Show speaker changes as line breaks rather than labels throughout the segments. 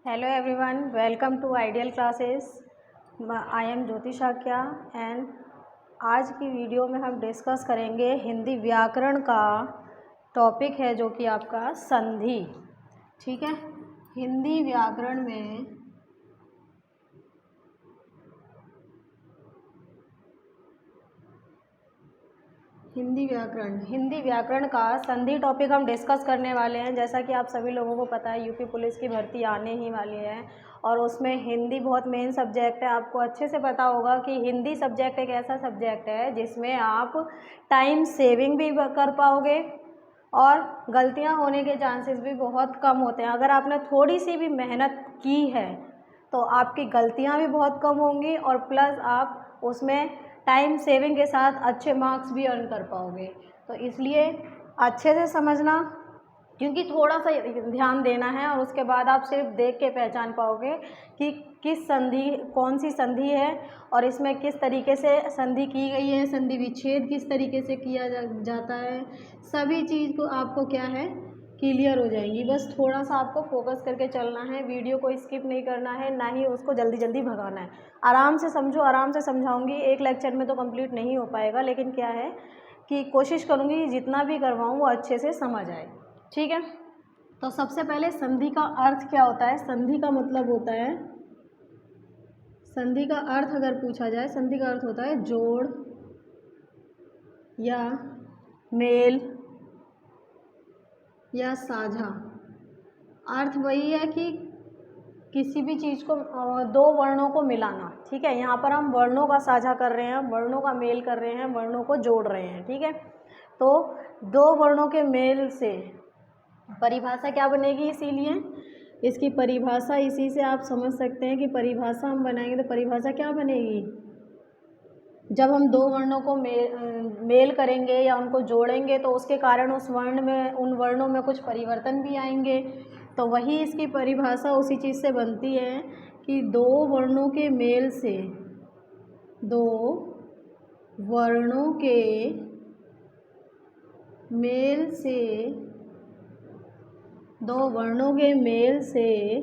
Hello everyone, welcome to Ideal Classes. I am Jyoti Shakya and आज की video में हम डिस्कस करेंगे हिंदी व्याकरण का टॉपिक है जो कि आपका संधि। ठीक है, हिंदी व्याकरण में हिंदी व्याकरण का संधि टॉपिक हम डिस्कस करने वाले हैं। जैसा कि आप सभी लोगों को पता है, यूपी पुलिस की भर्ती आने ही वाली है और उसमें हिंदी बहुत मेन सब्जेक्ट है। आपको अच्छे से पता होगा कि हिंदी सब्जेक्ट एक ऐसा सब्जेक्ट है जिसमें आप टाइम सेविंग भी कर पाओगे और गलतियां होने के चांसेस भी बहुत कम होते हैं। अगर आपने थोड़ी सी भी मेहनत की है तो आपकी गलतियां भी बहुत कम होंगी और प्लस आप उसमें टाइम सेविंग के साथ अच्छे मार्क्स भी अर्न कर पाओगे। तो इसलिए अच्छे से समझना, क्योंकि थोड़ा सा ध्यान देना है और उसके बाद आप सिर्फ देख के पहचान पाओगे कि किस संधि, कौन सी संधि है और इसमें किस तरीके से संधि की गई है, संधि विच्छेद किस तरीके से किया जाता है। सभी चीज़ को आपको क्या है क्लियर हो जाएंगी। बस थोड़ा सा आपको फोकस करके चलना है, वीडियो को स्किप नहीं करना है, ना ही उसको जल्दी जल्दी भगाना है। आराम से समझो, आराम से समझाऊंगी। एक लेक्चर में तो कंप्लीट नहीं हो पाएगा, लेकिन क्या है कि कोशिश करूंगी जितना भी करवाऊँ वो अच्छे से समझ आए। ठीक है, तो सबसे पहले संधि का अर्थ क्या होता है। संधि का मतलब होता है, संधि का अर्थ अगर पूछा जाए, संधि का अर्थ होता है जोड़ या मेल या साझा। अर्थ वही है कि किसी भी चीज़ को, दो वर्णों को मिलाना। ठीक है, यहाँ पर हम वर्णों का साझा कर रहे हैं, वर्णों का मेल कर रहे हैं, वर्णों को जोड़ रहे हैं। ठीक है, तो दो वर्णों के मेल से परिभाषा क्या बनेगी, इसीलिए इसकी परिभाषा इसी से आप समझ सकते हैं कि परिभाषा हम बनाएंगे तो परिभाषा क्या बनेगी। जब हम दो वर्णों को मेल करेंगे या उनको जोड़ेंगे तो उसके कारण उस वर्ण में, उन वर्णों में कुछ परिवर्तन भी आएंगे। तो वही इसकी परिभाषा उसी चीज़ से बनती है कि दो वर्णों के मेल से, दो वर्णों के मेल से, दो वर्णों के मेल से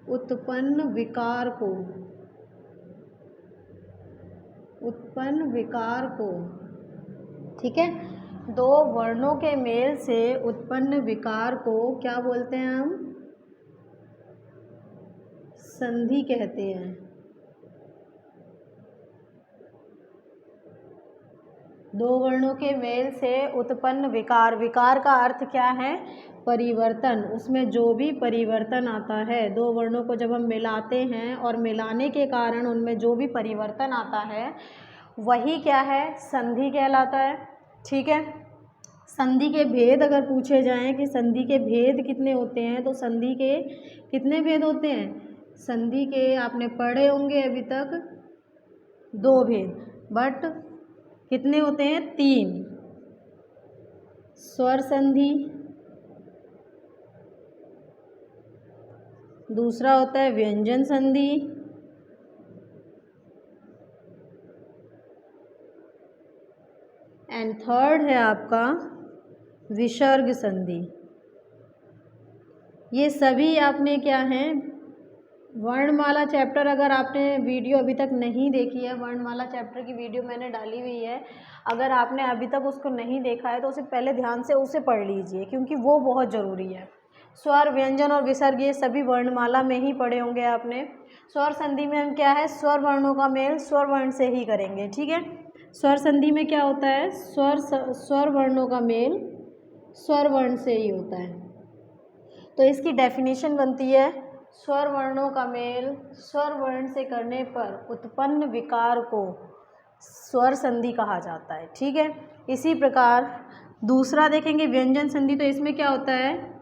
उत्पन्न विकार को, ठीक है, दो वर्णों के मेल से उत्पन्न विकार को क्या बोलते हैं हम, संधि कहते हैं। दो वर्णों के मेल से उत्पन्न विकार, विकार का अर्थ क्या है, परिवर्तन। उसमें जो भी परिवर्तन आता है, दो वर्णों को जब हम मिलाते हैं और मिलाने के कारण उनमें जो भी परिवर्तन आता है वही क्या है, संधि कहलाता है। ठीक है, संधि के भेद अगर पूछे जाएं कि संधि के भेद कितने होते हैं, तो संधि के कितने भेद होते हैं। संधि के आपने पढ़े होंगे अभी तक दो भेद, बट कितने होते हैं, तीन। स्वर संधि, दूसरा होता है व्यंजन संधि, एंड थर्ड है आपका विसर्ग संधि। ये सभी आपने क्या है, वर्णमाला चैप्टर, अगर आपने वीडियो अभी तक नहीं देखी है, वर्णमाला चैप्टर की वीडियो मैंने डाली हुई है, अगर आपने अभी तक उसको नहीं देखा है तो उसे पहले ध्यान से उसे पढ़ लीजिए, क्योंकि वो बहुत ज़रूरी है। स्वर, व्यंजन और विसर्ग ये सभी वर्णमाला में ही पढ़े होंगे आपने। स्वर संधि में हम क्या है, स्वर वर्णों का मेल स्वर वर्ण से ही करेंगे। ठीक है, स्वर संधि में क्या होता है, स्वर वर्णों का मेल स्वर वर्ण से ही होता है। तो इसकी डेफिनेशन बनती है, स्वर वर्णों का मेल स्वर वर्ण से करने पर उत्पन्न विकार को स्वर संधि कहा जाता है। ठीक है, इसी प्रकार दूसरा देखेंगे व्यंजन संधि। तो इसमें क्या होता है,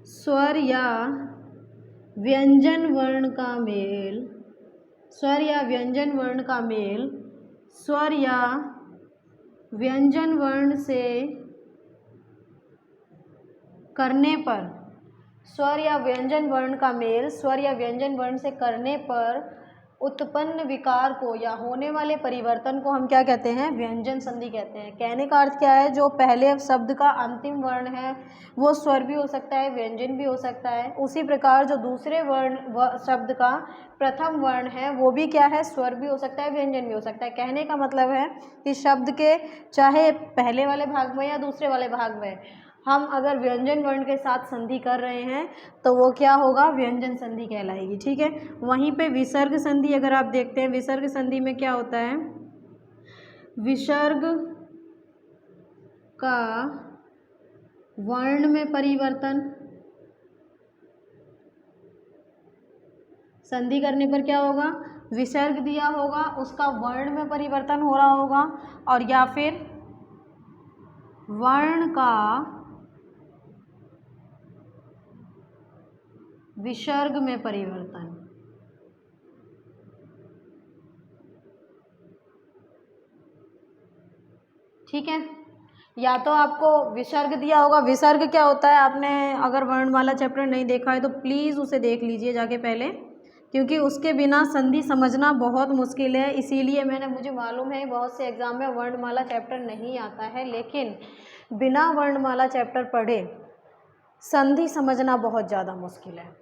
स्वर या व्यंजन वर्ण का मेल, स्वर या व्यंजन वर्ण का मेल स्वर या व्यंजन वर्ण से करने पर, स्वर या व्यंजन वर्ण का मेल स्वर या व्यंजन वर्ण से करने पर उत्पन्न विकार को या होने वाले परिवर्तन को हम क्या कहते हैं? व्यंजन संधि कहते हैं। कहने का अर्थ क्या है? जो पहले शब्द का अंतिम वर्ण है वो स्वर भी हो सकता है, व्यंजन भी हो सकता है। उसी प्रकार जो दूसरे शब्द का प्रथम वर्ण है वो भी क्या है? स्वर भी हो सकता है, व्यंजन भी हो सकता है। कहने का मतलब है कि शब्द के चाहे पहले वाले भाग में या दूसरे वाले भाग में हम अगर व्यंजन वर्ण के साथ संधि कर रहे हैं तो वो क्या होगा? व्यंजन संधि कहलाएगी। ठीक है। वहीं पे विसर्ग संधि अगर आप देखते हैं, विसर्ग संधि में क्या होता है? विसर्ग का वर्ण में परिवर्तन, संधि करने पर क्या होगा? विसर्ग दिया होगा, उसका वर्ण में परिवर्तन हो रहा होगा, और या फिर वर्ण का विसर्ग में परिवर्तन। ठीक है। या तो आपको विसर्ग दिया होगा, विसर्ग क्या होता है? आपने अगर वर्णमाला चैप्टर नहीं देखा है तो प्लीज़ उसे देख लीजिए जाके पहले, क्योंकि उसके बिना संधि समझना बहुत मुश्किल है। इसीलिए मुझे मालूम है बहुत से एग्ज़ाम में वर्णमाला चैप्टर नहीं आता है, लेकिन बिना वर्णमाला चैप्टर पढ़े संधि समझना बहुत ज़्यादा मुश्किल है।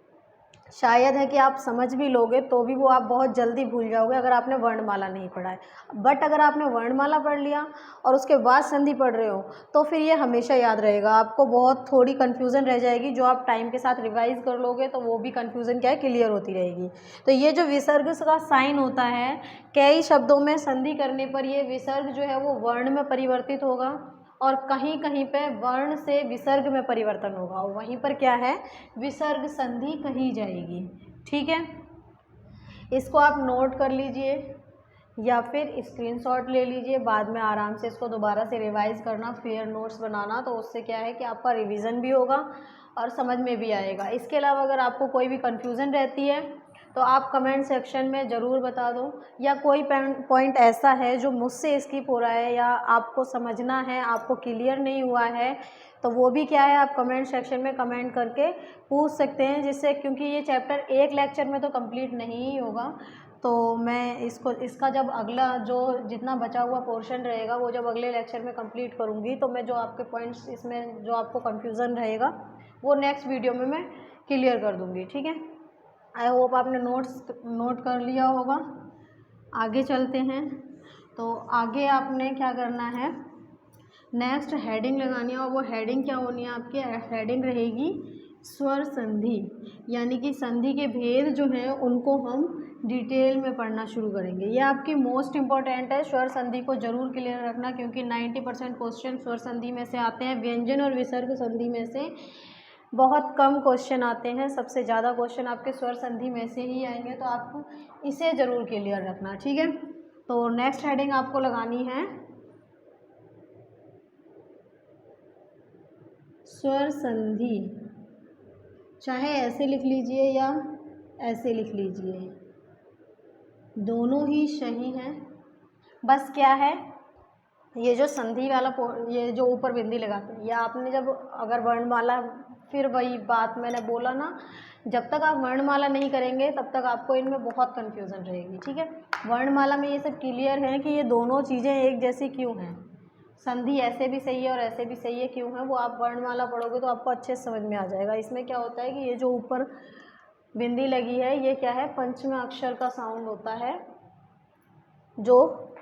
शायद है कि आप समझ भी लोगे तो भी वो आप बहुत जल्दी भूल जाओगे अगर आपने वर्णमाला नहीं पढ़ा है। बट अगर आपने वर्णमाला पढ़ लिया और उसके बाद संधि पढ़ रहे हो तो फिर ये हमेशा याद रहेगा। आपको बहुत थोड़ी कन्फ्यूज़न रह जाएगी, जो आप टाइम के साथ रिवाइज़ कर लोगे तो वो भी कन्फ्यूज़न क्या है? क्लियर होती रहेगी। तो ये जो विसर्ग का साइन होता है, कई शब्दों में संधि करने पर ये विसर्ग जो है वो वर्ण में परिवर्तित होगा और कहीं कहीं पे वर्ण से विसर्ग में परिवर्तन होगा, और वहीं पर क्या है? विसर्ग संधि कही जाएगी। ठीक है। इसको आप नोट कर लीजिए या फिर स्क्रीनशॉट ले लीजिए, बाद में आराम से इसको दोबारा से रिवाइज़ करना, फेयर नोट्स बनाना, तो उससे क्या है कि आपका रिवीजन भी होगा और समझ में भी आएगा। इसके अलावा अगर आपको कोई भी कन्फ्यूज़न रहती है तो आप कमेंट सेक्शन में ज़रूर बता दो, या कोई पॉइंट ऐसा है जो मुझसे स्किप हो रहा है या आपको समझना है, आपको क्लियर नहीं हुआ है, तो वो भी क्या है? आप कमेंट सेक्शन में कमेंट करके पूछ सकते हैं, जिससे क्योंकि ये चैप्टर एक लेक्चर में तो कंप्लीट नहीं ही होगा, तो मैं इसका जब अगला जो जितना बचा हुआ पोर्शन रहेगा वो जब अगले लेक्चर में कंप्लीट करूँगी तो मैं जो आपके पॉइंट्स इसमें जो आपको कन्फ्यूज़न रहेगा वो नेक्स्ट वीडियो में मैं क्लियर कर दूँगी। ठीक है। आई होप आपने नोट कर लिया होगा। आगे चलते हैं। तो आगे आपने क्या करना है? नेक्स्ट हेडिंग लगानी है, और वो हेडिंग क्या होनी है आपकी? हेडिंग रहेगी स्वर संधि, यानी कि संधि के भेद जो हैं उनको हम डिटेल में पढ़ना शुरू करेंगे। ये आपकी मोस्ट इम्पॉर्टेंट है, स्वर संधि को जरूर क्लियर रखना, क्योंकि 90% क्वेश्चन स्वर संधि में से आते हैं। व्यंजन और विसर्ग संधि में से बहुत कम क्वेश्चन आते हैं, सबसे ज़्यादा क्वेश्चन आपके स्वर संधि में से ही आएंगे, तो आपको इसे ज़रूर क्लियर रखना। ठीक है। तो नेक्स्ट हेडिंग आपको लगानी है स्वर संधि। चाहे ऐसे लिख लीजिए या ऐसे लिख लीजिए, दोनों ही सही हैं। बस क्या है, ये जो संधि वाला ये जो ऊपर बिंदी लगाते हैं, या आपने जब अगर वर्णमाला, फिर वही बात मैंने बोला ना, जब तक आप वर्णमाला नहीं करेंगे तब तक आपको इनमें बहुत कन्फ्यूज़न रहेगी। ठीक है। वर्णमाला में ये सब क्लियर है कि ये दोनों चीज़ें एक जैसी क्यों हैं, संधि ऐसे भी सही है और ऐसे भी सही है क्यों है, वो आप वर्णमाला पढ़ोगे तो आपको अच्छे से समझ में आ जाएगा। इसमें क्या होता है कि ये जो ऊपर बिंदी लगी है ये क्या है? पंचम अक्षर का साउंड होता है, जो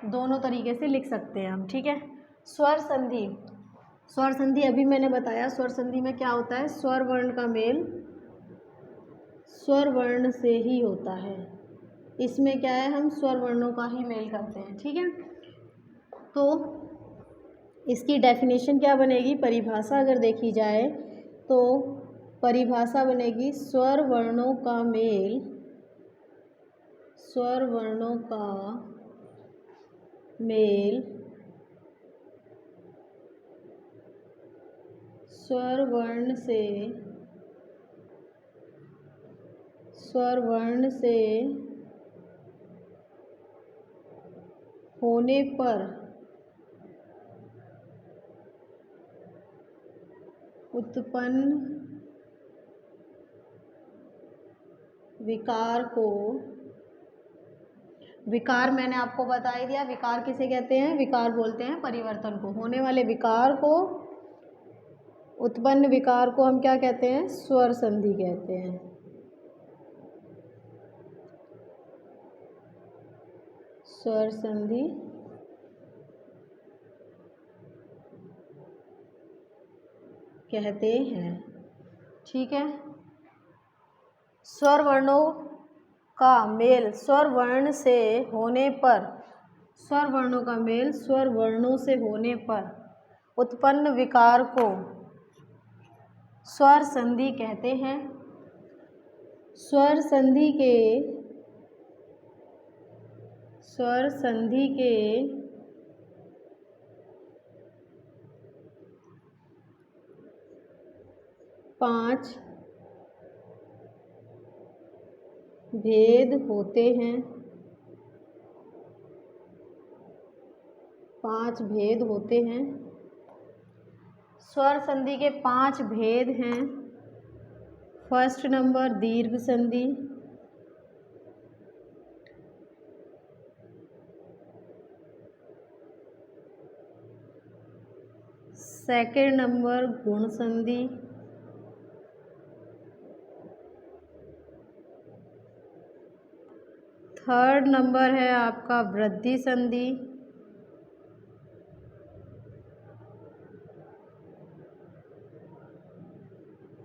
दोनों तरीके से लिख सकते हैं हम। ठीक है। स्वर संधि, स्वर संधि अभी मैंने बताया, स्वर संधि में क्या होता है? स्वर वर्ण का मेल स्वर वर्ण से ही होता है। इसमें क्या है? हम स्वर वर्णों का ही मेल करते हैं। ठीक है। तो इसकी डेफिनेशन क्या बनेगी? परिभाषा अगर देखी जाए तो परिभाषा बनेगी स्वर वर्णों का मेल, स्वर वर्णों का मेल स्वर वर्ण से होने पर उत्पन्न विकार को विकार मैंने आपको बता ही दिया, विकार किसे कहते हैं? विकार बोलते हैं परिवर्तन को, होने वाले विकार को, उत्पन्न विकार को हम क्या कहते हैं? स्वर संधि कहते हैं। स्वर संधि कहते हैं। ठीक है। स्वर वर्णों का मेल स्वर वर्ण से होने पर, स्वर वर्णों का मेल स्वर वर्णों से होने पर उत्पन्न विकार को स्वर संधि कहते हैं। स्वर संधि के 5 भेद होते हैं। 5 भेद होते हैं। स्वर संधि के 5 भेद हैं। फर्स्ट नंबर दीर्घ संधि, सेकंड नंबर गुण संधि, थर्ड नंबर है आपका वृद्धि संधि,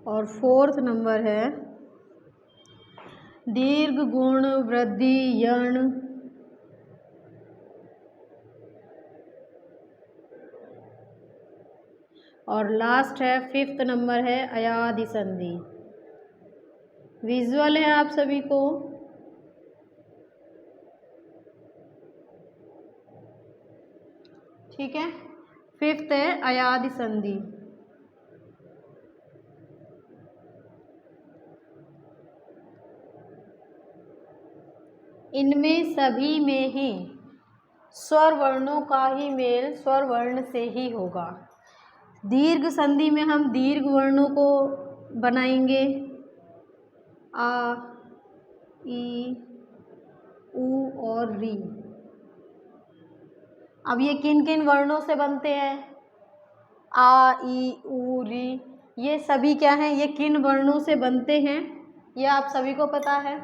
और फोर्थ नंबर है दीर्घ गुण वृद्धि यण, और लास्ट है फिफ्थ नंबर है अयादि संधि। विजुअल है आप सभी को? ठीक है। फिफ्थ है अयादि संधि। इनमें सभी में ही स्वर वर्णों का ही मेल स्वर वर्ण से ही होगा। दीर्घ संधि में हम दीर्घ वर्णों को बनाएंगे, आ, ई, उ और री। अब ये किन किन वर्णों से बनते हैं? आ, ई, उ, री, ये सभी क्या हैं? ये किन वर्णों से बनते हैं ये आप सभी को पता है।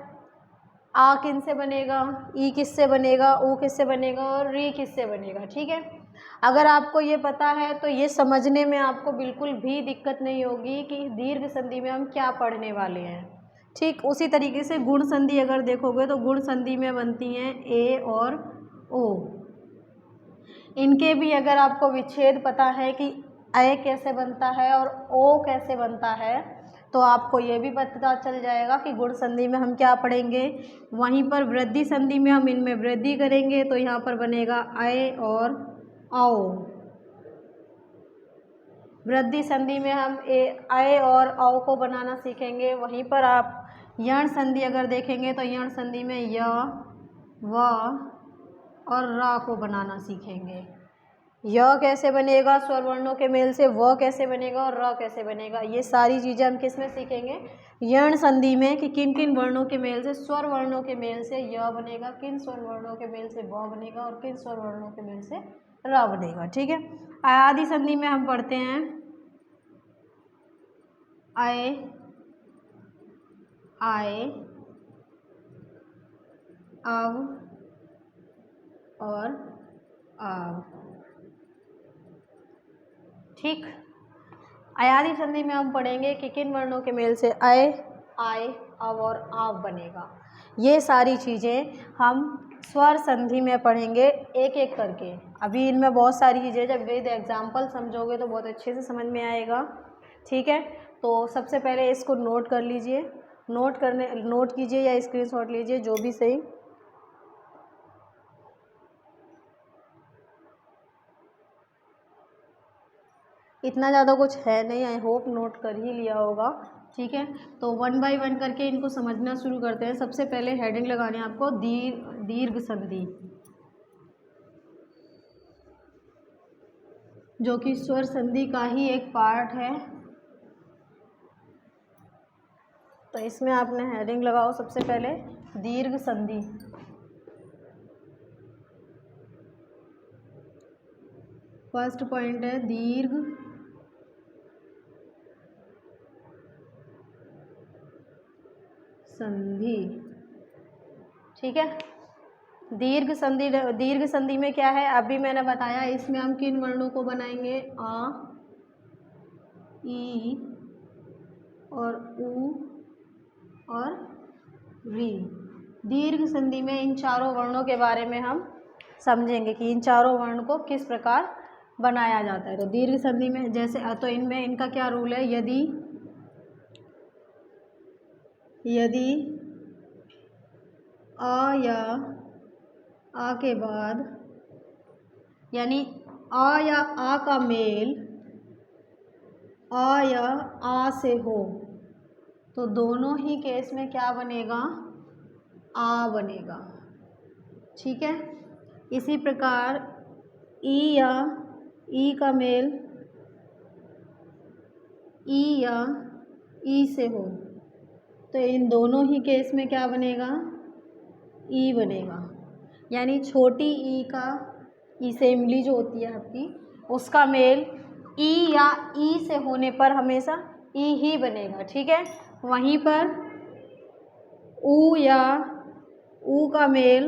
आ किन से बनेगा, ई किससे बनेगा, उ किससे बनेगा और री किससे बनेगा। ठीक है। अगर आपको ये पता है तो ये समझने में आपको बिल्कुल भी दिक्कत नहीं होगी कि दीर्घ संधि में हम क्या पढ़ने वाले हैं। ठीक उसी तरीके से गुण संधि अगर देखोगे तो गुण संधि में बनती हैं ए और ओ। इनके भी अगर आपको विच्छेद पता है कि ए कैसे बनता है और ओ कैसे बनता है तो आपको ये भी पता चल जाएगा कि गुण संधि में हम क्या पढ़ेंगे। वहीं पर वृद्धि संधि में हम इनमें वृद्धि करेंगे तो यहाँ पर बनेगा ए और आओ। वृद्धि संधि में हम ए और औ को बनाना सीखेंगे। वहीं पर आप यण संधि अगर देखेंगे तो यण संधि में य, व और रा को बनाना सीखेंगे। य कैसे बनेगा स्वर वर्णों के मेल से, व कैसे बनेगा और र कैसे बनेगा, ये सारी चीज़ें हम किस में सीखेंगे? यण संधि में कि किन किन वर्णों के मेल से स्वर वर्णों के मेल से य बनेगा, किन स्वर वर्णों के मेल से व बनेगा और किन स्वर वर्णों के मेल से र बनेगा। ठीक है। अयादि संधि में हम पढ़ते हैं आए, आए, अब और आव। ठीक। अयादि संधि में हम पढ़ेंगे कि किन वर्णों के मेल से आए, आए, अब और आव बनेगा। ये सारी चीज़ें हम स्वर संधि में पढ़ेंगे एक एक करके। अभी इनमें बहुत सारी चीज़ें जब विद एग्जाम्पल समझोगे तो बहुत अच्छे से समझ में आएगा। ठीक है। तो सबसे पहले इसको नोट कर लीजिए, नोट कीजिए या स्क्रीनशॉट लीजिए, जो भी सही। इतना ज़्यादा कुछ है नहीं, आई होप नोट कर ही लिया होगा। ठीक है। तो वन बाय वन करके इनको समझना शुरू करते हैं। सबसे पहले हेडिंग लगानी है आपको दीर्घ संधि, जो कि स्वर संधि का ही एक पार्ट है। तो इसमें आपने हेडिंग लगाओ सबसे पहले दीर्घ संधि। फर्स्ट पॉइंट है दीर्घ संधि। ठीक है, दीर्घ संधि में क्या है, अभी मैंने बताया, इसमें हम किन वर्णों को बनाएंगे, आ, ई और उ और री। दीर्घ संधि में इन चारों वर्णों के बारे में हम समझेंगे कि इन चारों वर्ण को किस प्रकार बनाया जाता है। तो दीर्घ संधि में जैसे तो इनमें इनका क्या रूल है, यदि आ या आ के बाद, यानी आ या आ का मेल आ या आ से हो, तो दोनों ही केस में क्या बनेगा, आ बनेगा। ठीक है, इसी प्रकार ई या ई का मेल ई या ई से हो, तो इन दोनों ही केस में क्या बनेगा, ई बनेगा। यानी छोटी ई का ई से इमली जो होती है आपकी, उसका मेल ई या ई से होने पर हमेशा ई ही बनेगा। ठीक है, वहीं पर ऊ या ऊ का मेल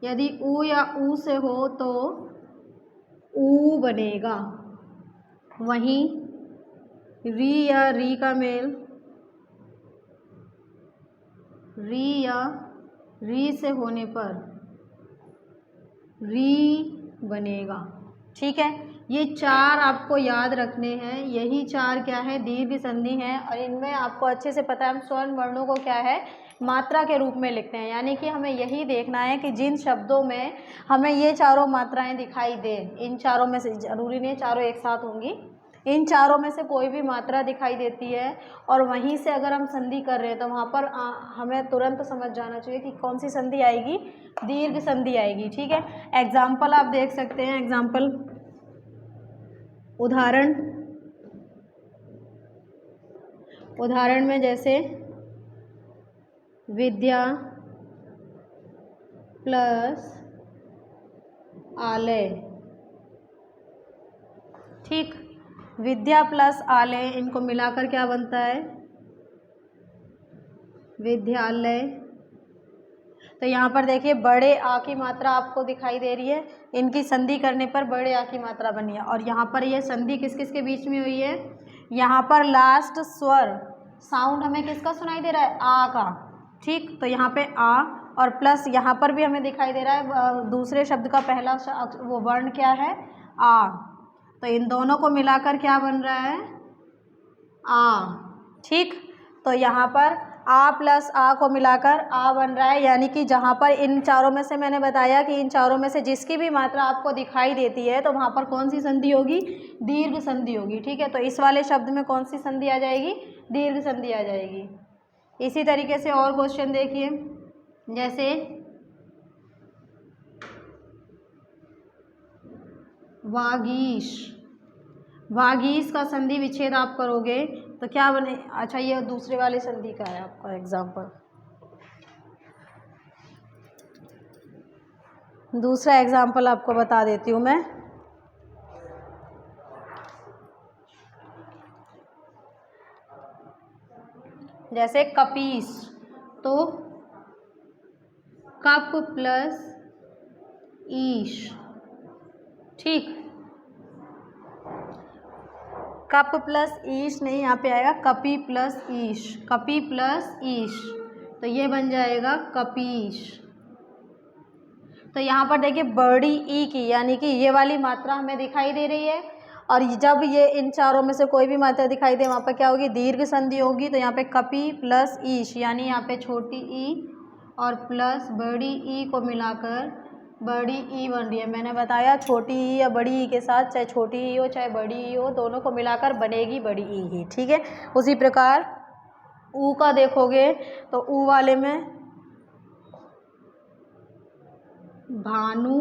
यदि ऊ या ऊ से हो तो ऊ बनेगा। वहीं री या री का मेल री या री से होने पर री बनेगा। ठीक है, ये चार आपको याद रखने हैं, यही चार क्या है, दीर्घ संधि हैं। और इनमें आपको अच्छे से पता है हम स्वर्ण वर्णों को क्या है, मात्रा के रूप में लिखते हैं। यानी कि हमें यही देखना है कि जिन शब्दों में हमें ये चारों मात्राएं दिखाई दें, इन चारों में से, जरूरी नहीं चारों एक साथ होंगी, इन चारों में से कोई भी मात्रा दिखाई देती है और वहीं से अगर हम संधि कर रहे हैं तो वहाँ पर हमें तुरंत समझ जाना चाहिए कि कौन सी संधि आएगी, दीर्घ संधि आएगी। ठीक है, एग्जाम्पल आप देख सकते हैं, एग्जाम्पल उदाहरण में जैसे विद्या प्लस आलय। ठीक, विद्या प्लस आलय, इनको मिलाकर क्या बनता है, विद्यालय। तो यहाँ पर देखिए बड़े आ की मात्रा आपको दिखाई दे रही है, इनकी संधि करने पर बड़े आ की मात्रा बनी है। और यहाँ पर ये संधि किस किस के बीच में हुई है, यहाँ पर लास्ट स्वर साउंड हमें किसका सुनाई दे रहा है, आ का। ठीक, तो यहाँ पे आ और प्लस यहाँ पर भी हमें दिखाई दे रहा है दूसरे शब्द का पहला वो वर्ण क्या है, आ। तो इन दोनों को मिलाकर क्या बन रहा है, आ। ठीक, तो यहाँ पर आ प्लस आ को मिलाकर आ बन रहा है। यानी कि जहाँ पर इन चारों में से मैंने बताया कि इन चारों में से जिसकी भी मात्रा आपको दिखाई देती है तो वहाँ पर कौन सी संधि होगी, दीर्घ संधि होगी। ठीक है, तो इस वाले शब्द में कौन सी संधि आ जाएगी, दीर्घ संधि आ जाएगी। इसी तरीके से और क्वेश्चन देखिए, जैसे वागीश, वागीश का संधि विच्छेद आप करोगे तो क्या बने, अच्छा ये दूसरे वाले संधि का है आपका एग्जाम्पल, दूसरा एग्जाम्पल आपको बता देती हूँ मैं। जैसे कपीस, तो कप प्लस ईश। ठीक, कप प्लस ईश नहीं, यहाँ पे आएगा कपी प्लस ईश, कपी प्लस ईश, तो ये बन जाएगा कपीश। तो यहाँ पर देखिए बड़ी ई की, यानी कि ये वाली मात्रा हमें दिखाई दे रही है, और जब ये इन चारों में से कोई भी मात्रा दिखाई दे वहाँ पर क्या होगी, दीर्घ संधि होगी। तो यहाँ पे कपी प्लस ईश, यानी यहाँ पे छोटी ई और प्लस बड़ी ई को मिलाकर बड़ी ई बन रही है। मैंने बताया छोटी ई या बड़ी ई के साथ, चाहे छोटी ई हो चाहे बड़ी ई हो, दोनों को मिलाकर बनेगी बड़ी ई ही। ठीक है, उसी प्रकार ऊ का देखोगे तो ऊ वाले में भानु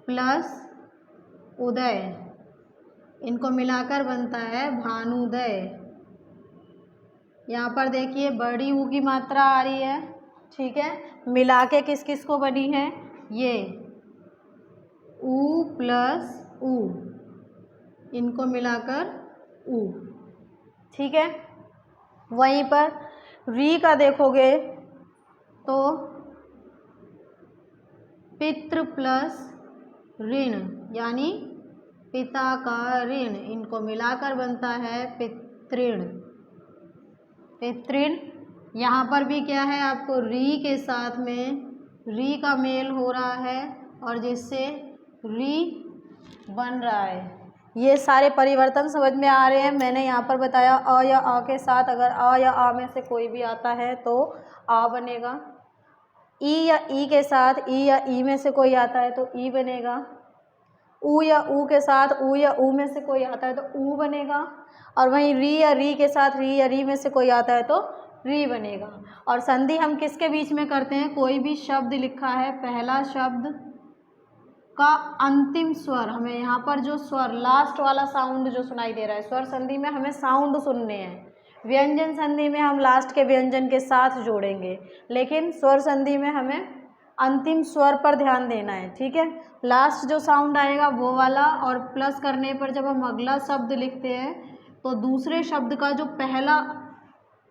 प्लस उदय, इनको मिलाकर बनता है भानुदय। यहाँ पर देखिए बड़ी ऊ की मात्रा आ रही है। ठीक है, मिला के किस किस को बनी है, ये ऊ प्लस ऊ, इनको मिलाकर ऊ। ठीक है, वहीं पर री का देखोगे तो पितृ प्लस ऋण, यानी पिता का ऋण, इनको मिलाकर बनता है पितृण। पितृण यहाँ पर भी क्या है, आपको री के साथ में री का मेल हो रहा है और जिससे री बन रहा है। ये सारे परिवर्तन समझ में आ रहे हैं। मैंने यहाँ पर बताया अ या आ के साथ अगर आ या आ में से कोई भी आता है तो आ बनेगा। ई या ई के साथ ई या ई में से कोई आता है तो ई बनेगा। ऊ या ऊ के साथ ऊ या ऊ में से कोई आता है तो ऊ बनेगा। और वहीं री या री के साथ री या री में से कोई आता है तो री बनेगा। और संधि हम किसके बीच में करते हैं, कोई भी शब्द लिखा है, पहला शब्द का अंतिम स्वर, हमें यहाँ पर जो स्वर लास्ट वाला साउंड जो सुनाई दे रहा है, स्वर संधि में हमें साउंड सुनने हैं। व्यंजन संधि में हम लास्ट के व्यंजन के साथ जोड़ेंगे, लेकिन स्वर संधि में हमें अंतिम स्वर पर ध्यान देना है। ठीक है, लास्ट जो साउंड आएगा वो वाला, और प्लस करने पर जब हम अगला शब्द लिखते हैं तो दूसरे शब्द का जो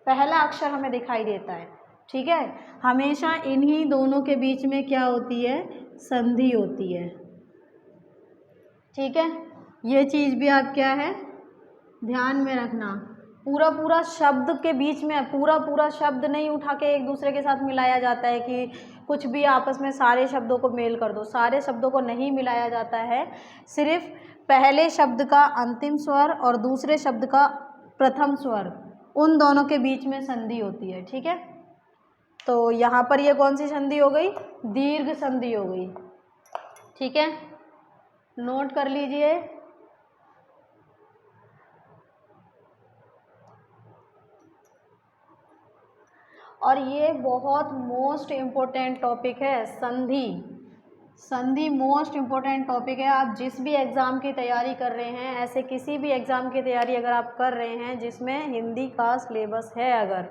पहला अक्षर हमें दिखाई देता है। ठीक है, हमेशा इन्हीं दोनों के बीच में क्या होती है, संधि होती है। ठीक है, ये चीज़ भी आप क्या है ध्यान में रखना। पूरा शब्द के बीच में पूरा शब्द नहीं उठा के एक दूसरे के साथ मिलाया जाता है कि कुछ भी आपस में सारे शब्दों को मेल कर दो, सारे शब्दों को नहीं मिलाया जाता है। सिर्फ पहले शब्द का अंतिम स्वर और दूसरे शब्द का प्रथम स्वर, उन दोनों के बीच में संधि होती है। ठीक है, तो यहाँ पर ये कौन सी संधि हो गई, दीर्घ संधि हो गई। ठीक है, नोट कर लीजिए। और ये बहुत मोस्ट इम्पोर्टेंट टॉपिक है संधि। संधि मोस्ट इम्पोर्टेंट टॉपिक है। आप जिस भी एग्ज़ाम की तैयारी कर रहे हैं, ऐसे किसी भी एग्ज़ाम की तैयारी अगर आप कर रहे हैं जिसमें हिंदी का सिलेबस है अगर,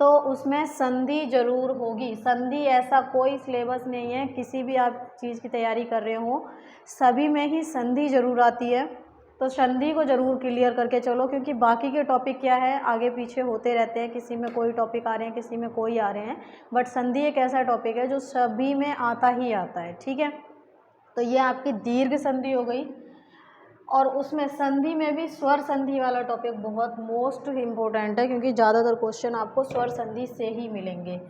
तो उसमें संधि जरूर होगी। संधि ऐसा कोई सिलेबस नहीं है, किसी भी आप चीज़ की तैयारी कर रहे हो सभी में ही संधि जरूर आती है। तो संधि को ज़रूर क्लियर करके चलो, क्योंकि बाकी के टॉपिक क्या है आगे पीछे होते रहते हैं, किसी में कोई टॉपिक आ रहे हैं, किसी में कोई आ रहे हैं, बट संधि एक ऐसा टॉपिक है जो सभी में आता ही आता है। ठीक है, तो ये आपकी दीर्घ संधि हो गई। और उसमें संधि में भी स्वर संधि वाला टॉपिक बहुत मोस्ट इम्पोर्टेंट है, क्योंकि ज़्यादातर क्वेश्चन आपको स्वर संधि से ही मिलेंगे।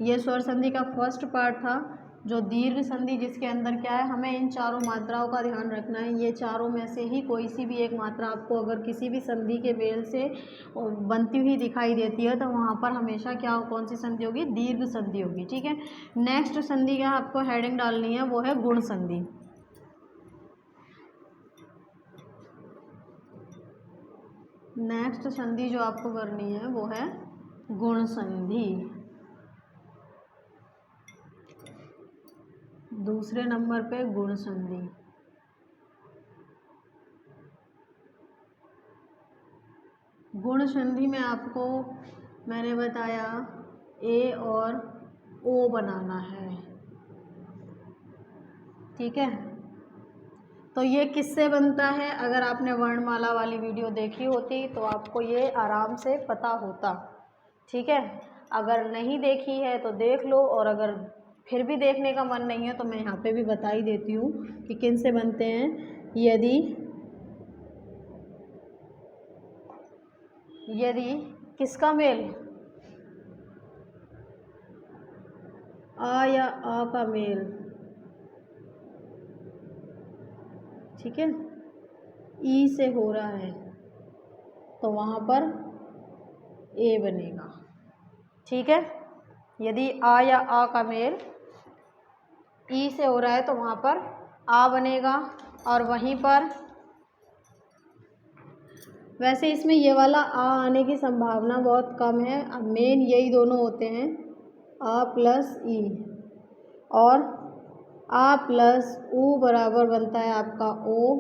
ये स्वर संधि का फर्स्ट पार्ट था, जो दीर्घ संधि, जिसके अंदर क्या है, हमें इन चारों मात्राओं का ध्यान रखना है। ये चारों में से ही कोई सी भी एक मात्रा आपको अगर किसी भी संधि के मेल से बनती हुई दिखाई देती है तो वहाँ पर हमेशा क्या कौन सी संधि होगी, दीर्घ संधि होगी। ठीक है, नेक्स्ट संधि का आपको हेडिंग डालनी है, वो है गुण संधि। नेक्स्ट संधि जो आपको करनी है वो है गुण संधि। दूसरे नंबर पे गुण संधि। गुण संधि में आपको मैंने बताया ए और ओ बनाना है। ठीक है, तो ये किससे बनता है, अगर आपने वर्णमाला वाली वीडियो देखी होती तो आपको ये आराम से पता होता। ठीक है, अगर नहीं देखी है तो देख लो, और अगर फिर भी देखने का मन नहीं है तो मैं यहाँ पे भी बता ही देती हूँ कि किन से बनते हैं। यदि किसका मेल, आ या आ का मेल, ठीक है, ई से हो रहा है तो वहाँ पर ए बनेगा। ठीक है, यदि आ या आ का मेल ई से हो रहा है तो वहाँ पर आ बनेगा। और वहीं पर वैसे इसमें ये वाला आ आने की संभावना बहुत कम है। अब मेन यही दोनों होते हैं, आ प्लस ई, और आ प्लस ऊ बराबर बनता है आपका ओ।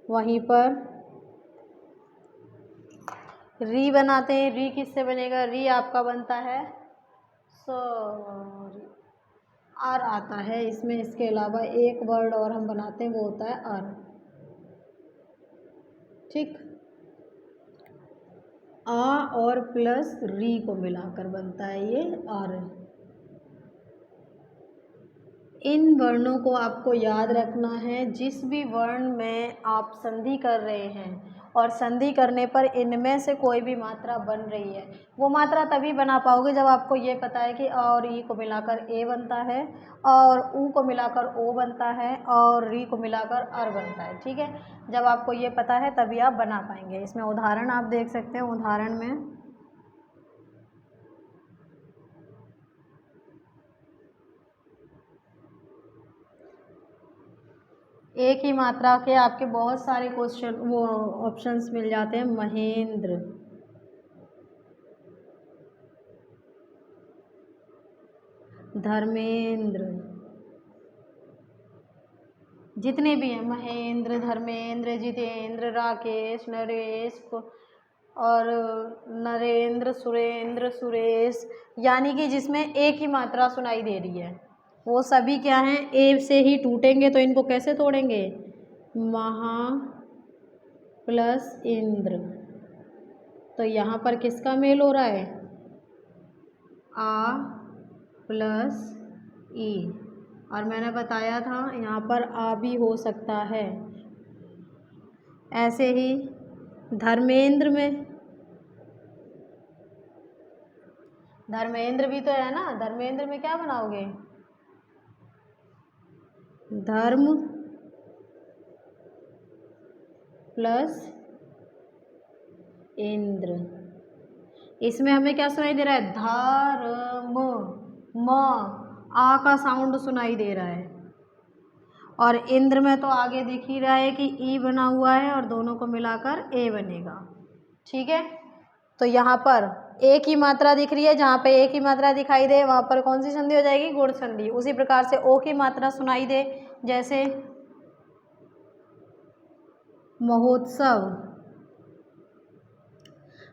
वहीं पर री बनाते हैं, री किससे बनेगा, री आपका बनता है सॉरी आर आता है इसमें। इसके अलावा एक वर्ड और हम बनाते हैं, वो होता है अर। ठीक, आ और प्लस री को मिलाकर बनता है ये आर। इन वर्णों को आपको याद रखना है। जिस भी वर्ण में आप संधि कर रहे हैं और संधि करने पर इनमें से कोई भी मात्रा बन रही है, वो मात्रा तभी बना पाओगे जब आपको ये पता है कि अ और ई को मिलाकर ए बनता है, और ऊ को मिलाकर ओ बनता है, और री को मिलाकर अर बनता है। ठीक है, जब आपको ये पता है तभी आप बना पाएंगे। इसमें उदाहरण आप देख सकते हैं। उदाहरण में एक ही मात्रा के आपके बहुत सारे क्वेश्चन वो ऑप्शंस मिल जाते हैं। महेंद्र, धर्मेंद्र, जितने भी हैं, महेंद्र, धर्मेंद्र, जितेंद्र, राकेश, नरेश और नरेंद्र, सुरेंद्र, सुरेश, यानी कि जिसमें एक ही मात्रा सुनाई दे रही है वो सभी क्या हैं, ए से ही टूटेंगे। तो इनको कैसे तोड़ेंगे? महा प्लस इंद्र। तो यहाँ पर किसका मेल हो रहा है? आ प्लस ई। और मैंने बताया था यहाँ पर आ भी हो सकता है। ऐसे ही धर्मेंद्र में, धर्मेंद्र भी तो है ना। धर्मेंद्र में क्या बनाओगे? धर्म प्लस इंद्र। इसमें हमें क्या सुनाई दे रहा है? धर्म, म, आ का साउंड सुनाई दे रहा है। और इंद्र में तो आगे दिख ही रहा है कि ई बना हुआ है और दोनों को मिलाकर ए बनेगा। ठीक है, तो यहाँ पर एक ही मात्रा दिख रही है, जहाँ पे एक ही मात्रा दिखाई दे वहाँ पर कौन सी संधि हो जाएगी? गुण संधि। उसी प्रकार से ओ की मात्रा सुनाई दे, जैसे महोत्सव,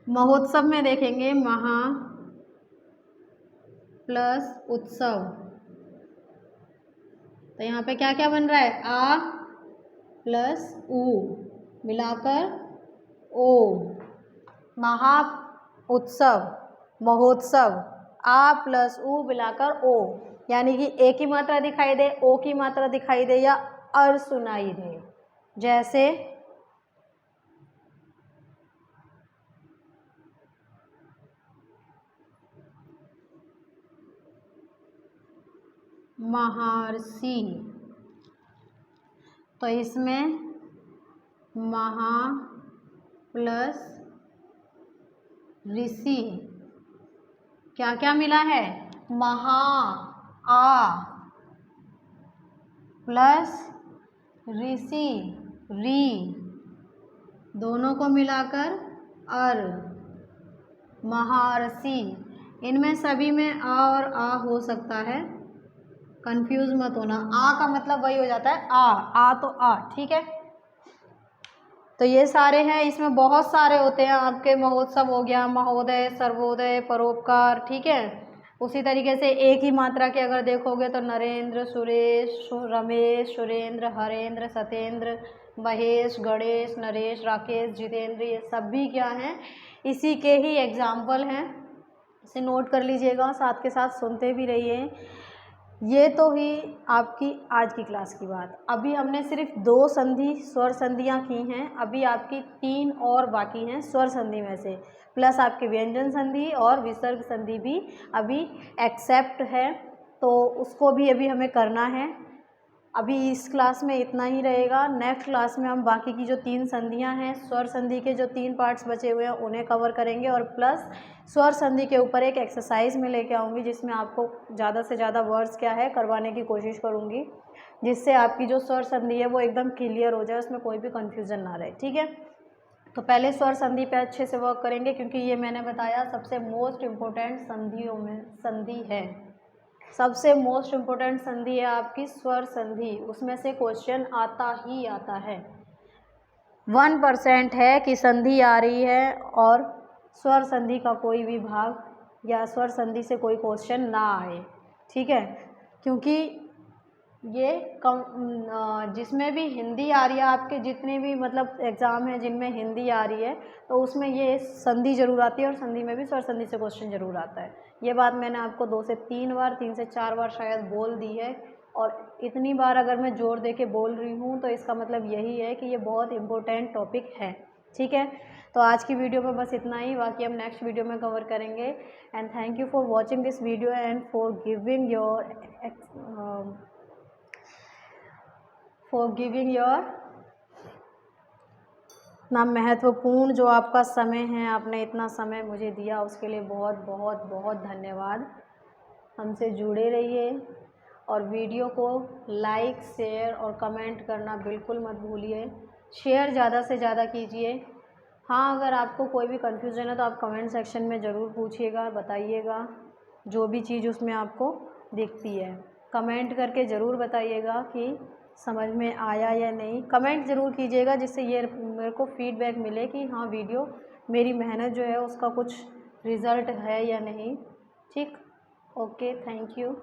महोत्सव में देखेंगे महा प्लस उत्सव। तो यहाँ पे क्या क्या बन रहा है? आ प्लस ऊ मिलाकर ओ। महा उत्सव, महोत्सव, आ प्लस ऊ मिलाकर ओ, यानी कि एक ही मात्रा दिखाई दे, ओ की मात्रा दिखाई दे या अर सुनाई दे। जैसे महर्षि, तो इसमें महा प्लस ऋषि क्या क्या मिला है? महा, आ प्लस ऋषि, री, दोनों को मिलाकर अर, महर्षि। इनमें सभी में आ और आ हो सकता है, कंफ्यूज मत होना। आ का मतलब वही हो जाता है आ तो आ। ठीक है, तो ये सारे हैं। इसमें बहुत सारे होते हैं आपके। महोत्सव हो गया, महोदय, सर्वोदय, परोपकार। ठीक है, उसी तरीके से एक ही मात्रा के अगर देखोगे तो नरेंद्र, सुरेश, रमेश, सुरेंद्र, हरेंद्र, सत्येंद्र, महेश, गणेश, नरेश, राकेश, जितेंद्र, ये सब भी क्या हैं? इसी के ही एग्जाम्पल हैं। इसे नोट कर लीजिएगा, साथ के साथ सुनते भी रहिए। ये तो ही आपकी आज की क्लास की बात। अभी हमने सिर्फ 2 संधि स्वर संधियाँ की हैं, अभी आपकी 3 और बाकी हैं स्वर संधि में से, प्लस आपके व्यंजन संधि और विसर्ग संधि भी अभी एक्सेप्ट है, तो उसको भी अभी हमें करना है। अभी इस क्लास में इतना ही रहेगा। नेक्स्ट क्लास में हम बाकी की जो 3 संधियां हैं, स्वर संधि के जो 3 पार्ट्स बचे हुए हैं उन्हें कवर करेंगे, और प्लस स्वर संधि के ऊपर एक एक्सरसाइज में लेके आऊँगी जिसमें आपको ज़्यादा से ज़्यादा वर्ड्स क्या है करवाने की कोशिश करूँगी, जिससे आपकी जो स्वर संधि है वो एकदम क्लियर हो जाए, उसमें कोई भी कन्फ्यूज़न ना रहे। ठीक है, तो पहले स्वर संधि पे अच्छे से वर्क करेंगे, क्योंकि ये मैंने बताया सबसे मोस्ट इम्पोर्टेंट संधियों में संधि है। सबसे मोस्ट इम्पोर्टेंट संधि है आपकी स्वर संधि, उसमें से क्वेश्चन आता ही आता है। 1% है कि संधि आ रही है और स्वर संधि का कोई भी भाग या स्वर संधि से कोई क्वेश्चन ना आए, ठीक है। क्योंकि ये जिसमें भी हिंदी आ रही है, आपके जितने भी मतलब एग्ज़ाम हैं जिनमें हिंदी आ रही है, तो उसमें ये संधि ज़रूर आती है और संधि में भी स्वर संधि से क्वेश्चन ज़रूर आता है। ये बात मैंने आपको 2 से 3 बार, 3 से 4 बार शायद बोल दी है, और इतनी बार अगर मैं ज़ोर दे के बोल रही हूँ तो इसका मतलब यही है कि ये बहुत इम्पोर्टेंट टॉपिक है, ठीक है। तो आज की वीडियो में बस इतना ही, बाकी हम नेक्स्ट वीडियो में कवर करेंगे। And thank you for watching this video and for giving your इतना महत्वपूर्ण जो आपका समय है, आपने इतना समय मुझे दिया, उसके लिए बहुत बहुत बहुत धन्यवाद। हमसे जुड़े रहिए और वीडियो को लाइक, शेयर और कमेंट करना बिल्कुल मत भूलिए। शेयर ज़्यादा से ज़्यादा कीजिए। हाँ, अगर आपको कोई भी कन्फ्यूज़न है तो आप कमेंट सेक्शन में ज़रूर पूछिएगा, बताइएगा जो भी चीज़ उसमें आपको दिखती है। कमेंट करके ज़रूर बताइएगा कि समझ में आया या नहीं। कमेंट ज़रूर कीजिएगा, जिससे ये मेरे को फीडबैक मिले कि हाँ, वीडियो मेरी मेहनत जो है उसका कुछ रिज़ल्ट है या नहीं, ठीक। Okay, thank you.